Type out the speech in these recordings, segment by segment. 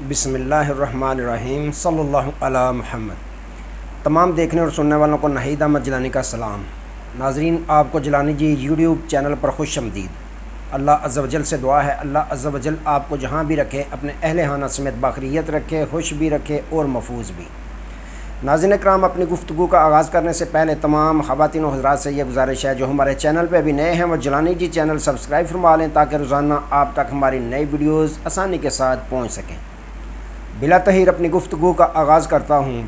بسم اللہ الرحمن الرحیم صلی اللہ علی محمد۔ تمام دیکھنے اور سننے والوں کو ناہید احمد جیلانی کا سلام۔ ناظرین، آپ کو جیلانی جی یوٹیوب چینل پر خوش آمدید۔ اللہ عز و جل سے دعا ہے اللہ عز و جل آپ کو جہاں بھی رکھے اپنے اہل خانہ سمیت باخیریت رکھے، خوش بھی رکھے اور محفوظ بھی۔ ناظرین کرام، اپنی گفتگو کا آغاز کرنے سے پہلے تمام خواتین و حضرات سے یہ گزارش ہے جو ہمارے چینل پہ ابھی نئے ہیں وہ جیلانی جی چینل سبسکرائب فرما لیں تاکہ روزانہ آپ تک ہماری نئی ویڈیوز آسانی کے ساتھ پہنچ سکیں۔ بلا تاخیر اپنی گفتگو کا آغاز کرتا ہوں۔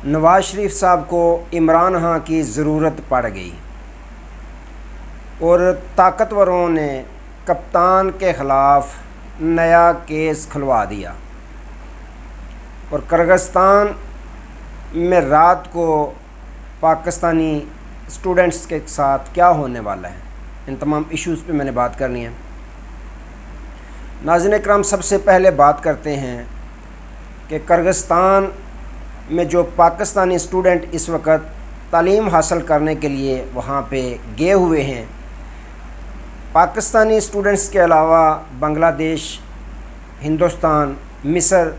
نواز شریف صاحب کو عمران خان کی ضرورت پڑ گئی اور طاقتوروں نے کپتان کے خلاف نیا کیس کھلوا دیا، اور کرغزستان میں رات کو پاکستانی اسٹوڈنٹس کے ساتھ کیا ہونے والا ہے، ان تمام ایشوز پہ میں نے بات کرنی ہے۔ ناظرین اکرام، سب سے پہلے بات کرتے ہیں کہ کرغزستان میں جو پاکستانی اسٹوڈنٹ اس وقت تعلیم حاصل کرنے کے لیے وہاں پہ گئے ہوئے ہیں، پاکستانی اسٹوڈنٹس کے علاوہ بنگلہ دیش، ہندوستان، مصر،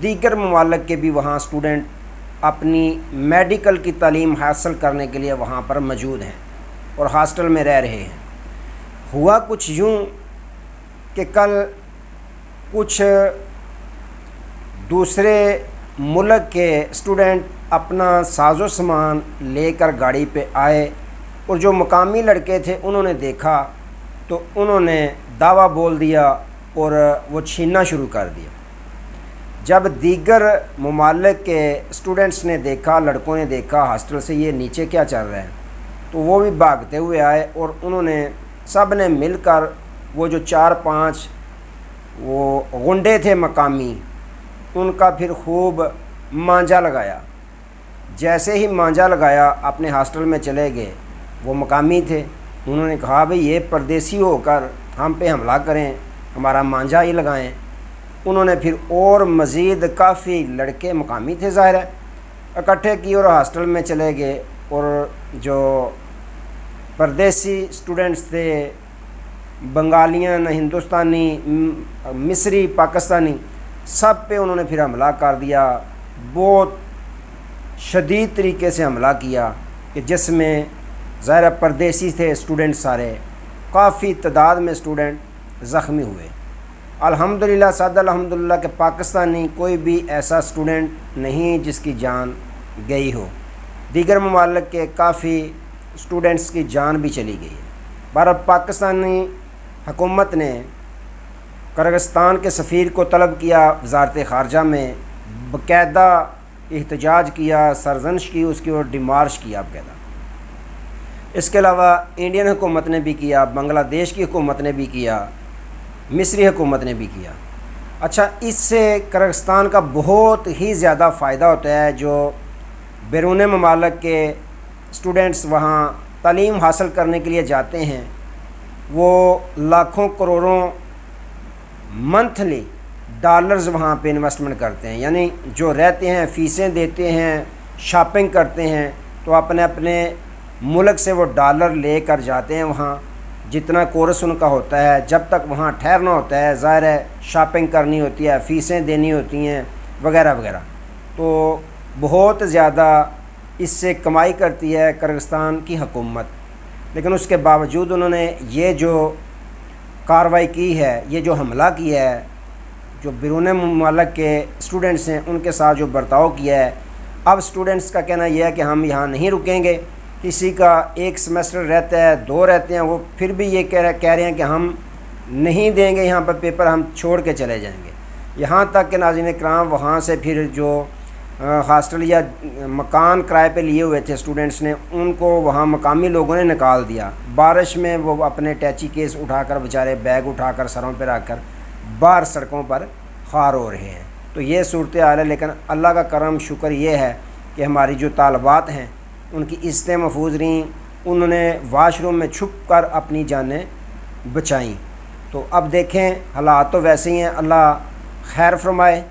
دیگر ممالک کے بھی وہاں اسٹوڈنٹ اپنی میڈیکل کی تعلیم حاصل کرنے کے لیے وہاں پر موجود ہیں اور ہاسٹل میں رہ رہے ہیں۔ ہوا کچھ یوں کہ کل کچھ دوسرے ملک کے اسٹوڈنٹ اپنا ساز و سامان لے کر گاڑی پہ آئے، اور جو مقامی لڑکے تھے انہوں نے دیکھا تو انہوں نے دعویٰ بول دیا اور وہ چھیننا شروع کر دیا۔ جب دیگر ممالک کے اسٹوڈنٹس نے دیکھا، لڑکوں نے دیکھا ہاسٹل سے یہ نیچے کیا چل رہا ہے، تو وہ بھی بھاگتے ہوئے آئے اور انہوں نے سب نے مل کر وہ جو 4-5 وہ غنڈے تھے مقامی، ان کا پھر خوب مانجا لگایا۔ جیسے ہی مانجا لگایا اپنے ہاسٹل میں چلے گئے۔ وہ مقامی تھے، انہوں نے کہا بھئی یہ پردیسی ہو کر ہم پہ حملہ کریں، ہمارا مانجا ہی لگائیں۔ انہوں نے پھر اور مزید کافی لڑکے مقامی تھے ظاہر ہے اکٹھے کیے اور ہاسٹل میں چلے گئے، اور جو پردیسی اسٹوڈنٹس تھے، بنگالیان، ہندوستانی، مصری، پاکستانی، سب پہ انہوں نے پھر حملہ کر دیا۔ بہت شدید طریقے سے حملہ کیا کہ جس میں ظاہر پردیسی تھے اسٹوڈنٹ سارے، کافی تعداد میں اسٹوڈنٹ زخمی ہوئے۔ الحمدللہ صد الحمدللہ کہ پاکستانی کوئی بھی ایسا اسٹوڈنٹ نہیں جس کی جان گئی ہو، دیگر ممالک کے کافی اسٹوڈنٹس کی جان بھی چلی گئی ہے۔ بہرحال پاکستانی حکومت نے کرغزستان کے سفیر کو طلب کیا، وزارت خارجہ میں باقاعدہ احتجاج کیا، سرزنش کی اس کی اور ڈیمارش کیا باقاعدہ۔ اس کے علاوہ انڈین حکومت نے بھی کیا، بنگلہ دیش کی حکومت نے بھی کیا، مصری حکومت نے بھی کیا۔ اچھا، اس سے کرغزستان کا بہت ہی زیادہ فائدہ ہوتا ہے۔ جو بیرون ممالک کے اسٹوڈنٹس وہاں تعلیم حاصل کرنے کے لیے جاتے ہیں، وہ لاکھوں کروڑوں منتھلی ڈالرز وہاں پہ انویسٹمنٹ کرتے ہیں، یعنی جو رہتے ہیں، فیسیں دیتے ہیں، شاپنگ کرتے ہیں، تو اپنے اپنے ملک سے وہ ڈالر لے کر جاتے ہیں وہاں۔ جتنا کورس ان کا ہوتا ہے، جب تک وہاں ٹھہرنا ہوتا ہے، ظاہر ہے شاپنگ کرنی ہوتی ہے، فیسیں دینی ہوتی ہیں وغیرہ وغیرہ، تو بہت زیادہ اس سے کمائی کرتی ہے کرغزستان کی حکومت۔ لیکن اس کے باوجود انہوں نے یہ جو کارروائی کی ہے، یہ جو حملہ کیا ہے، جو بیرون ممالک کے اسٹوڈنٹس ہیں ان کے ساتھ جو برتاؤ کیا ہے، اب اسٹوڈنٹس کا کہنا یہ ہے کہ ہم یہاں نہیں رکیں گے۔ کسی کا 1 سیمسٹر رہتا ہے، 2 رہتے ہیں، وہ پھر بھی یہ کہہ رہے ہیں کہ ہم نہیں دیں گے یہاں پر پیپر، ہم چھوڑ کے چلے جائیں گے۔ یہاں تک کہ ناظرین کرام وہاں سے پھر جو ہاسٹل یا مکان کرائے پہ لیے ہوئے تھے اسٹوڈنٹس نے، ان کو وہاں مقامی لوگوں نے نکال دیا۔ بارش میں وہ اپنے ٹیچی کیس اٹھا کر بیچارے بیگ اٹھا کر سروں پہ رکھ کر باہر سڑکوں پر خوار ہو رہے ہیں۔ تو یہ صورتحال ہے، لیکن اللہ کا کرم شکر یہ ہے کہ ہماری جو طالبات ہیں ان کی عزتیں محفوظ رہیں، انہوں نے واش روم میں چھپ کر اپنی جانیں بچائیں۔ تو اب دیکھیں حالات تو ویسے ہی ہیں، اللہ خیر فرمائے۔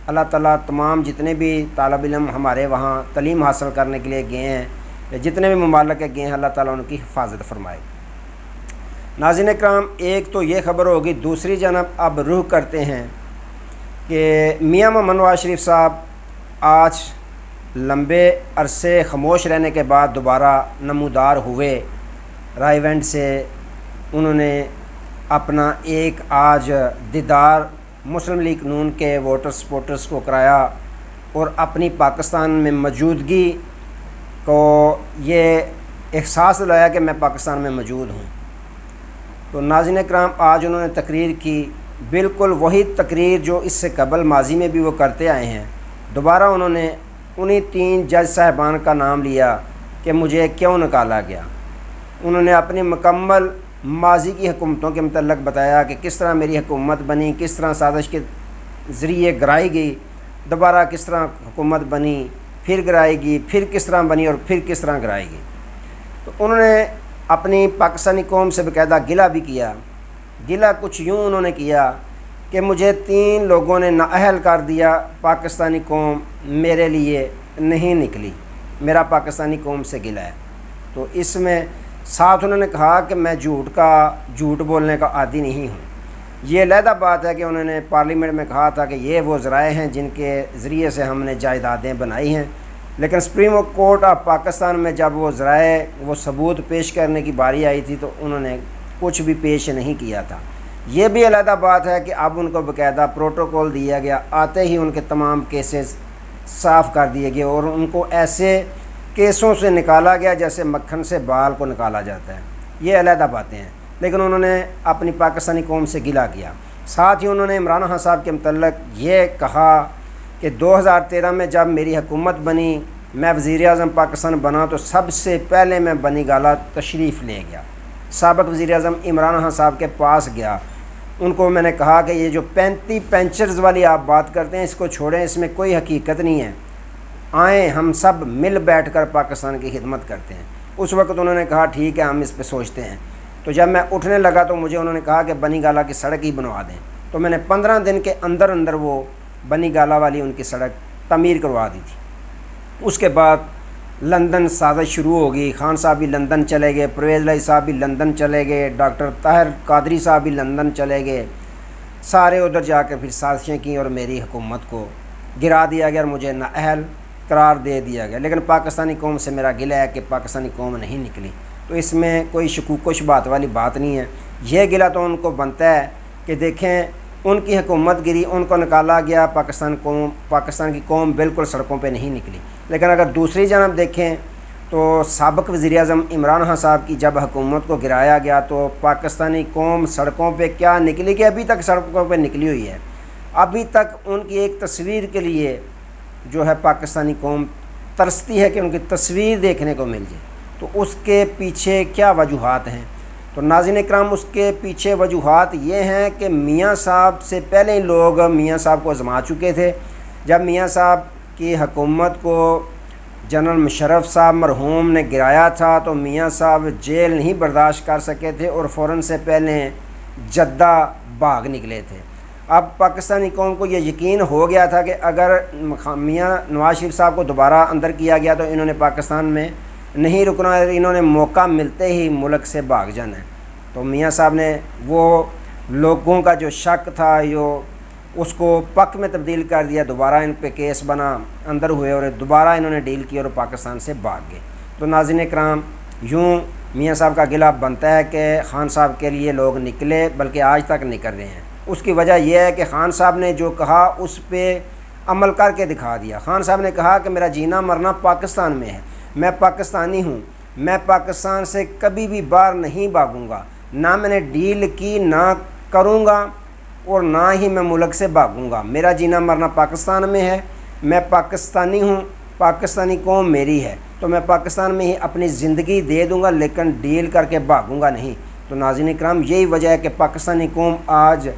اللہ تعالیٰ تمام جتنے بھی طالب علم ہمارے وہاں تعلیم حاصل کرنے کے لیے گئے ہیں، یا جتنے بھی ممالک کے گئے ہیں، اللہ تعالیٰ ان کی حفاظت فرمائے۔ ناظرین اکرام، ایک تو یہ خبر ہوگی، دوسری جانب اب رخ کرتے ہیں کہ میاں محمد نواز شریف صاحب آج لمبے عرصے خاموش رہنے کے بعد دوبارہ نمودار ہوئے رائے وینڈ سے۔ انہوں نے اپنا ایک آج دیدار مسلم لیگ نون کے ووٹر سپورٹرز کو کرایا اور اپنی پاکستان میں موجودگی کو یہ احساس دلایا کہ میں پاکستان میں موجود ہوں۔ تو ناظرین کرام، آج انہوں نے تقریر کی، بالکل وہی تقریر جو اس سے قبل ماضی میں بھی وہ کرتے آئے ہیں۔ دوبارہ انہوں نے انہی 3 جج صاحبان کا نام لیا کہ مجھے کیوں نکالا گیا۔ انہوں نے اپنی مکمل ماضی کی حکومتوں کے متعلق بتایا کہ کس طرح میری حکومت بنی، کس طرح سازش کے ذریعے گرائی گئی، دوبارہ کس طرح حکومت بنی، پھر گرائی گئی، پھر کس طرح بنی اور پھر کس طرح گرائی گئی۔ تو انہوں نے اپنی پاکستانی قوم سے باقاعدہ گلہ بھی کیا۔ گلہ کچھ یوں انہوں نے کیا کہ مجھے 3 لوگوں نے نااہل کر دیا، پاکستانی قوم میرے لیے نہیں نکلی، میرا پاکستانی قوم سے گلہ ہے۔ تو اس میں ساتھ انہوں نے کہا کہ میں جھوٹ بولنے کا عادی نہیں ہوں۔ یہ علیحدہ بات ہے کہ انہوں نے پارلیمنٹ میں کہا تھا کہ یہ وہ ذرائع ہیں جن کے ذریعے سے ہم نے جائیدادیں بنائی ہیں، لیکن سپریم کورٹ آف پاکستان میں جب وہ ذرائع وہ ثبوت پیش کرنے کی باری آئی تھی تو انہوں نے کچھ بھی پیش نہیں کیا تھا۔ یہ بھی علیحدہ بات ہے کہ اب ان کو باقاعدہ پروٹوکول دیا گیا، آتے ہی ان کے تمام کیسز صاف کر دیے گئے اور ان کو ایسے کیسوں سے نکالا گیا جیسے مکھن سے بال کو نکالا جاتا ہے۔ یہ علیحدہ باتیں ہیں، لیکن انہوں نے اپنی پاکستانی قوم سے گلہ کیا۔ ساتھ ہی انہوں نے عمران خان صاحب کے متعلق یہ کہا کہ 2013 میں جب میری حکومت بنی، میں وزیر اعظم پاکستان بنا تو سب سے پہلے میں بنی گالہ تشریف لے گیا، سابق وزیر اعظم عمران خان صاحب کے پاس گیا۔ ان کو میں نے کہا کہ یہ جو 35 پینچرز والی آپ بات کرتے ہیں اس کو چھوڑیں، اس میں کوئی حقیقت نہیں ہے، آئیں ہم سب مل بیٹھ کر پاکستان کی خدمت کرتے ہیں۔ اس وقت انہوں نے کہا ٹھیک ہے ہم اس پہ سوچتے ہیں۔ تو جب میں اٹھنے لگا تو مجھے انہوں نے کہا کہ بنی گالہ کی سڑک ہی بنوا دیں، تو میں نے 15 دن کے اندر وہ بنی گالہ والی ان کی سڑک تعمیر کروا دی تھی۔ اس کے بعد لندن سازش شروع ہو گئی، خان صاحب بھی لندن چلے گئے، پرویز الہی صاحب بھی لندن چلے گئے، ڈاکٹر طاہر قادری صاحب بھی لندن چلے گئے، سارے ادھر جا کے پھر سازشیں کی اور میری حکومت کو گرا دیا گیا اور مجھے نااہل قرار دے دیا گیا۔ لیکن پاکستانی قوم سے میرا گلہ ہے کہ پاکستانی قوم نہیں نکلی، تو اس میں کوئی شکوک و شبہات والی بات نہیں ہے۔ یہ گلہ تو ان کو بنتا ہے کہ دیکھیں ان کی حکومت گری، ان کو نکالا گیا، پاکستان کی قوم بالکل سڑکوں پہ نہیں نکلی۔ لیکن اگر دوسری جانب دیکھیں تو سابق وزیر اعظم عمران خان صاحب کی جب حکومت کو گرایا گیا تو پاکستانی قوم سڑکوں پہ کیا نکلی کہ ابھی تک سڑکوں پہ نکلی ہوئی ہے۔ ابھی تک ان کی ایک تصویر کے لیے جو ہے پاکستانی قوم ترستی ہے کہ ان کی تصویر دیکھنے کو مل جائے۔ تو اس کے پیچھے کیا وجوہات ہیں؟ تو ناظرین اکرام، اس کے پیچھے وجوہات یہ ہیں کہ میاں صاحب سے پہلے ہی لوگ میاں صاحب کو آزما چکے تھے۔ جب میاں صاحب کی حکومت کو جنرل مشرف صاحب مرحوم نے گرایا تھا تو میاں صاحب جیل نہیں برداشت کر سکے تھے اور فوراً سے پہلے جدہ بھاگ نکلے تھے۔ اب پاکستانی قوم کو یہ یقین ہو گیا تھا کہ اگر میاں نواز شریف صاحب کو دوبارہ اندر کیا گیا تو انہوں نے پاکستان میں نہیں رکنا، انہوں نے موقع ملتے ہی ملک سے بھاگ جانا ہے۔ تو میاں صاحب نے وہ لوگوں کا جو شک تھا اس کو پک میں تبدیل کر دیا، دوبارہ ان پہ کیس بنا، اندر ہوئے اور دوبارہ انہوں نے ڈیل کی اور پاکستان سے بھاگ گئے۔ تو ناظرین کرام، یوں میاں صاحب کا گلہ بنتا ہے کہ خان صاحب کے لیے لوگ نکلے، بلکہ آج تک نکل رہے ہیں۔ اس کی وجہ یہ ہے کہ خان صاحب نے جو کہا اس پہ عمل کر کے دکھا دیا۔ خان صاحب نے کہا کہ میرا جینا مرنا پاکستان میں ہے، میں پاکستانی ہوں، میں پاکستان سے کبھی بھی باہر نہیں بھاگوں گا، نہ میں نے ڈیل کی، نہ کروں گا اور نہ ہی میں ملک سے بھاگوں گا۔ میرا جینا مرنا پاکستان میں ہے، میں پاکستانی ہوں، پاکستانی قوم میری ہے، تو میں پاکستان میں ہی اپنی زندگی دے دوں گا، لیکن ڈیل کر کے بھاگوں گا نہیں۔ تو ناظرین کرام، یہی وجہ ہے کہ پاکستانی قوم آج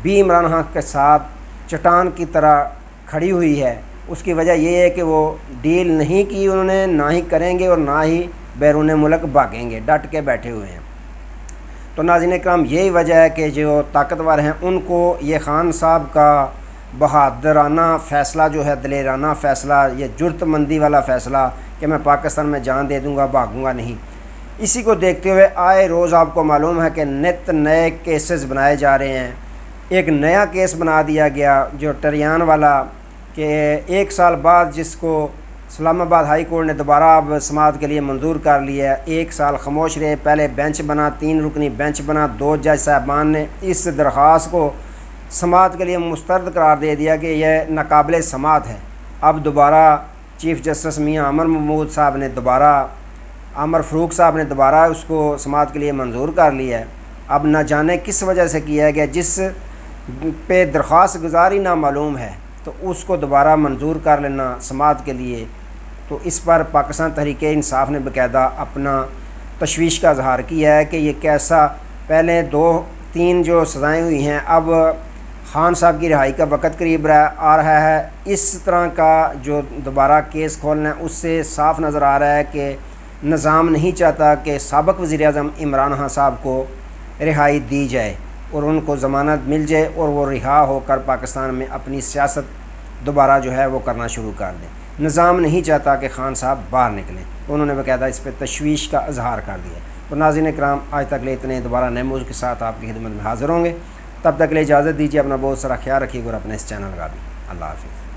بھی عمران خان کے ساتھ چٹان کی طرح کھڑی ہوئی ہے۔ اس کی وجہ یہ ہے کہ وہ ڈیل نہیں کی انہوں نے، نہ ہی کریں گے اور نہ ہی بیرون ملک بھاگیں گے، ڈٹ کے بیٹھے ہوئے ہیں۔ تو ناظرین اکرام، یہی وجہ ہے کہ جو طاقتور ہیں ان کو یہ خان صاحب کا بہادرانہ فیصلہ جو ہے، دلیرانہ فیصلہ، یہ جرت مندی والا فیصلہ کہ میں پاکستان میں جان دے دوں گا، بھاگوں گا نہیں، اسی کو دیکھتے ہوئے آئے روز آپ کو معلوم ہے کہ نت نئے کیسز بنائے جا رہے ہیں۔ ایک نیا کیس بنا دیا گیا جو ٹریان والا، کہ 1 سال بعد جس کو اسلام آباد ہائی کورٹ نے دوبارہ اب سماعت کے لیے منظور کر لیا ہے، 1 سال خاموش رہے۔ پہلے بینچ بنا، 3 رکنی بینچ بنا، 2 جج صاحبان نے اس درخواست کو سماعت کے لیے مسترد قرار دے دیا کہ یہ ناقابل سماعت ہے۔ اب دوبارہ چیف جسٹس میاں عمر محمود صاحب نے عمر فاروق صاحب نے دوبارہ اس کو سماعت کے لیے منظور کر لیا ہے۔ اب نہ جانے کس وجہ سے کیا گیا، جس پہ درخواست گزاری نامعلوم ہے تو اس کو دوبارہ منظور کر لینا سماعت کے لیے، تو اس پر پاکستان تحریک انصاف نے باقاعدہ اپنا تشویش کا اظہار کیا ہے کہ یہ کیسا، پہلے 2-3 جو سزائیں ہوئی ہیں، اب خان صاحب کی رہائی کا وقت قریب آ رہا ہے، اس طرح کا جو دوبارہ کیس کھولنا ہے اس سے صاف نظر آ رہا ہے کہ نظام نہیں چاہتا کہ سابق وزیر اعظم عمران خان صاحب کو رہائی دی جائے اور ان کو ضمانت مل جائے اور وہ رہا ہو کر پاکستان میں اپنی سیاست دوبارہ جو ہے وہ کرنا شروع کر دیں۔ نظام نہیں چاہتا کہ خان صاحب باہر نکلیں، انہوں نے باقاعدہ اس پہ تشویش کا اظہار کر دیا۔ تو ناظرین کرام، آج تک لے اتنے، دوبارہ نئے موضوع کے ساتھ آپ کی خدمت میں حاضر ہوں گے، تب تک لے اجازت دیجیے، اپنا بہت سارا خیال رکھیے گا اور اپنے اس چینل کا بھی۔ اللہ حافظ۔